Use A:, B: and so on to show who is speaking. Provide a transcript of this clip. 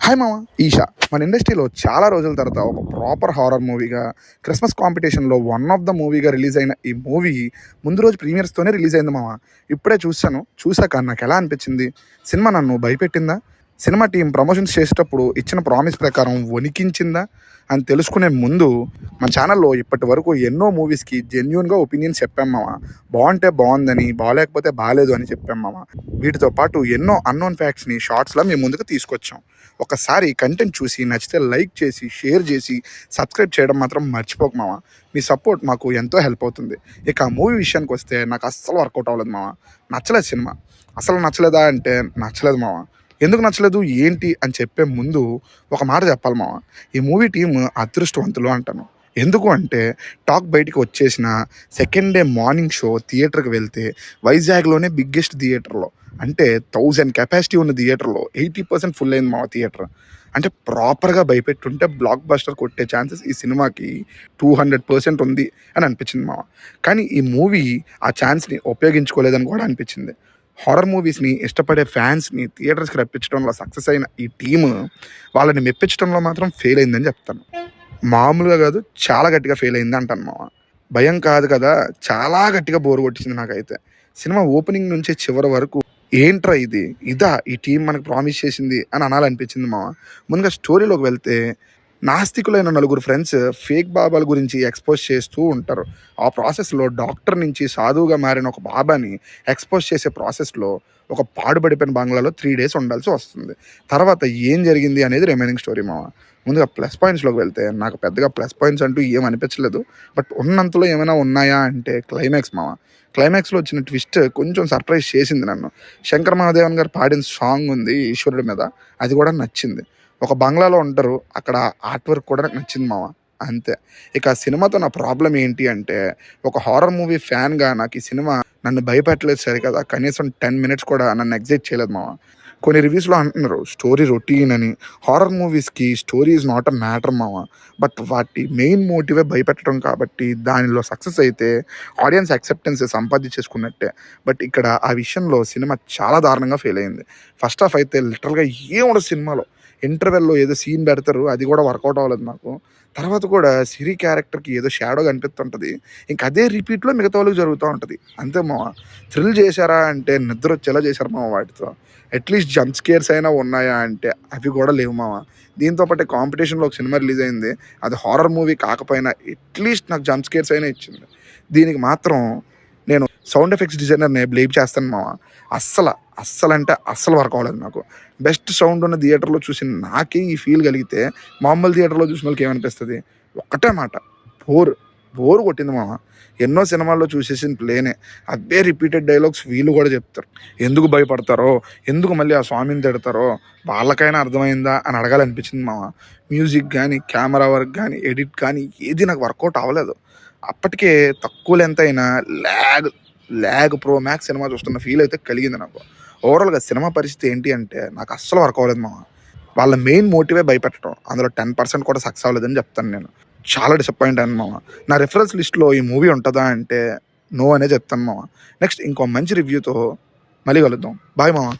A: Hi మామ. ఈషా మన ఇండస్ట్రీలో చాలా రోజుల తర్వాత ఒక ప్రాపర్ హారర్ మూవీగా క్రిస్మస్ కాంపిటీషన్లో వన్ ఆఫ్ ద మూవీగా రిలీజ్ అయిన ఈ మూవీ ముందు రోజు ప్రీమియర్స్తోనే రిలీజ్ అయింది మామ. ఇప్పుడే చూశాక నాకు ఎలా అనిపించింది? సినిమా నన్ను భయపెట్టిందా? సినిమా టీం ప్రమోషన్స్ చేసేటప్పుడు ఇచ్చిన ప్రామిస్ ప్రకారం వణికించిందా అని తెలుసుకునే ముందు మన ఛానల్లో ఇప్పటి వరకు ఎన్నో మూవీస్కి జెన్యున్గా ఒపీనియన్స్ చెప్పాం మామ. బాగుంటే బాగుందని, బాగాలేకపోతే బాగాలేదు అని చెప్పాం మామ. వీటితో పాటు ఎన్నో అన్నోన్ ఫ్యాక్ట్స్ని షార్ట్స్లో మేము ముందుకు తీసుకొచ్చాం. ఒకసారి కంటెంట్ చూసి నచ్చితే లైక్ చేసి, షేర్ చేసి, సబ్స్క్రైబ్ చేయడం మాత్రం మర్చిపోకు మామ. మీ సపోర్ట్ మాకు ఎంతో హెల్ప్ అవుతుంది. ఇక ఆ మూవీ విషయానికి వస్తే నాకు అస్సలు వర్కౌట్ అవ్వలేదు మామ. నచ్చలేదు సినిమా. అసలు నచ్చలేదా అంటే నచ్చలేదు మామ. ఎందుకు నచ్చలేదు ఏంటి అని చెప్పే ముందు ఒక మాట చెప్పాలి మామ. ఈ మూవీ టీమ్ అదృష్టవంతులు అంటాను. ఎందుకు అంటే టాక్ బయటికి వచ్చేసిన సెకండ్ డే మార్నింగ్ షో థియేటర్కి వెళ్తే వైజాగ్లోనే బిగ్గెస్ట్ థియేటర్లో, అంటే 1000 కెపాసిటీ ఉన్న థియేటర్లో 80% ఫుల్ అయింది మా థియేటర్. అంటే ప్రాపర్గా భయపెట్టుంటే బ్లాక్ బస్టర్ కొట్టే ఛాన్సెస్ ఈ సినిమాకి 200% ఉంది అని అనిపించింది మామ. కానీ ఈ మూవీ ఆ ఛాన్స్ని ఉపయోగించుకోలేదని కూడా అనిపించింది. హారర్ మూవీస్ని ఇష్టపడే ఫ్యాన్స్ని థియేటర్స్కి రప్పించడంలో సక్సెస్ అయిన ఈ టీము వాళ్ళని మెప్పించడంలో మాత్రం ఫెయిల్ అయిందని చెప్తాను. మామూలుగా కాదు, చాలా గట్టిగా ఫెయిల్ అయింది అంటాను మామ. భయం కాదు కదా, చాలా గట్టిగా బోర్ కొట్టించింది నాకైతే. సినిమా ఓపెనింగ్ నుంచి చివరి వరకు ఏంట్రా ఇది, ఇదా ఈ టీం మనకు ప్రామిస్ చేసింది అని అనాలనిపించింది మామ. ముందుగా స్టోరీలోకి వెళ్తే, నాస్తికులైన నలుగురు ఫ్రెండ్స్ ఫేక్ బాబాల గురించి ఎక్స్పోజ్ చేస్తూ ఉంటారు. ఆ ప్రాసెస్లో డాక్టర్ నుంచి సాధువుగా మారిన ఒక బాబాని ఎక్స్పోజ్ చేసే ప్రాసెస్లో ఒక పాడుబడిపోయిన బంగ్లాలో 3 days ఉండాల్సి వస్తుంది. తర్వాత ఏం జరిగింది అనేది రిమైనింగ్ స్టోరీ మామ. ముందుగా ప్లస్ పాయింట్స్లోకి వెళ్తే, నాకు పెద్దగా ప్లస్ పాయింట్స్ అంటూ ఏం అనిపించలేదు. బట్ ఉన్నంతలో ఏమైనా ఉన్నాయా అంటే క్లైమాక్స్ మామ. క్లైమాక్స్లో వచ్చిన ట్విస్ట్ కొంచెం సర్ప్రైజ్ చేసింది నన్ను. శంకర్ మహాదేవన్ గారు పాడిన సాంగ్ ఉంది ఈశ్వరుడి మీద, అది కూడా నచ్చింది. ఒక బంగ్లాలో ఉంటారు, అక్కడ ఆర్ట్ వర్క్ కూడా నాకు నచ్చింది మామ. అంతే. ఇక సినిమాతో నా ప్రాబ్లం ఏంటి అంటే, ఒక హారర్ మూవీ ఫ్యాన్గా నాకు ఈ సినిమా నన్ను భయపెట్టలేదు సరే కదా, కనీసం 10 minutes కూడా నన్ను ఎగ్జైట్ చేయలేదు మామ. కొన్ని రివ్యూస్లో అంటున్నారు స్టోరీ రొటీన్ అని. హారర్ మూవీస్కి story is not a matter మామ. బట్ వాటి మెయిన్ మోటివే భయపెట్టడం కాబట్టి దానిలో సక్సెస్ అయితే ఆడియన్స్ యాక్సెప్టెన్స్ సంపాదించేసుకున్నట్టే. బట్ ఇక్కడ ఆ విషయంలో సినిమా చాలా దారుణంగా ఫెయిల్ అయింది. ఫస్ట్ హాఫ్ అయితే లిటరల్గా ఏముండదు సినిమాలో. ఇంటర్వెల్లో ఏదో సీన్ పెడతారు, అది కూడా వర్కౌట్ అవ్వలేదు నాకు. తర్వాత కూడా సిరి క్యారెక్టర్కి ఏదో షాడో కనిపిస్తుంటుంది, ఇంకా అదే రిపీట్లో మిగతా వాళ్ళకి జరుగుతూ ఉంటుంది. అంతే మామ. థ్రిల్ చేశారా అంటే నిద్ర వచ్చేలా చేశారు మామ వాటితో. అట్లీస్ట్ జంప్ స్కేర్స్ అయినా ఉన్నాయా అంటే అవి కూడా లేవు మామ. దీంతో పాటు కాంపిటీషన్లో ఒక సినిమా రిలీజ్ అయింది, అది హారర్ మూవీ కాకపోయినా అట్లీస్ట్ నాకు జంప్ స్కేర్స్ అయినా ఇచ్చింది. దీనికి మాత్రం నేను సౌండ్ ఎఫెక్ట్స్ డిజైనర్ని బ్లేమ్ చేస్తాను మామ. అస్సలు వర్క్ అవ్వలేదు నాకు. బెస్ట్ సౌండ్ ఉన్న థియేటర్లో చూసి నాకే ఈ ఫీల్ కలిగితే మామూలు థియేటర్లో చూసిన వాళ్ళకి ఏమనిపిస్తుంది? ఒక్కటే మాట, బోర్ కొట్టింది మామ. ఎన్నో సినిమాల్లో చూసేసిన ప్లేనే, అదే రిపీటెడ్ డైలాగ్స్ వీళ్ళు కూడా చెప్తారు. ఎందుకు భయపడతారో, ఎందుకు మళ్ళీ ఆ స్వామిని తిడతారో వాళ్ళకైనా అర్థమైందా అని అడగాలనిపించింది మామ. మ్యూజిక్ కానీ, కెమెరా వర్క్ కానీ, ఎడిట్ కానీ ఏది నాకు వర్కౌట్ అవ్వలేదు. అప్పటికే తక్కువ లెంత్ అయినా ల్యాగ్ ప్రో మ్యాక్స్ సినిమా చూస్తున్న ఫీల్ అయితే కలిగింది నాకు. ఓవరాల్గా సినిమా పరిస్థితి ఏంటి అంటే నాకు అస్సలు వర్క్ అవ్వలేదు మామ. వాళ్ళ మెయిన్ మోటివే భయపెట్టడం, అందులో 10% కూడా సక్సెస్ అవ్వలేదని చెప్తాను నేను. చాలా డిసప్పాయింట్ అయ్యాను మామ. నా రిఫరెన్స్ లిస్ట్లో ఈ మూవీ ఉంటుందా అంటే నో అనే చెప్తాను మామ. నెక్స్ట్ ఇంకో మంచి రివ్యూతో మళ్ళీ కలుద్దాం. బాయ్ మామ.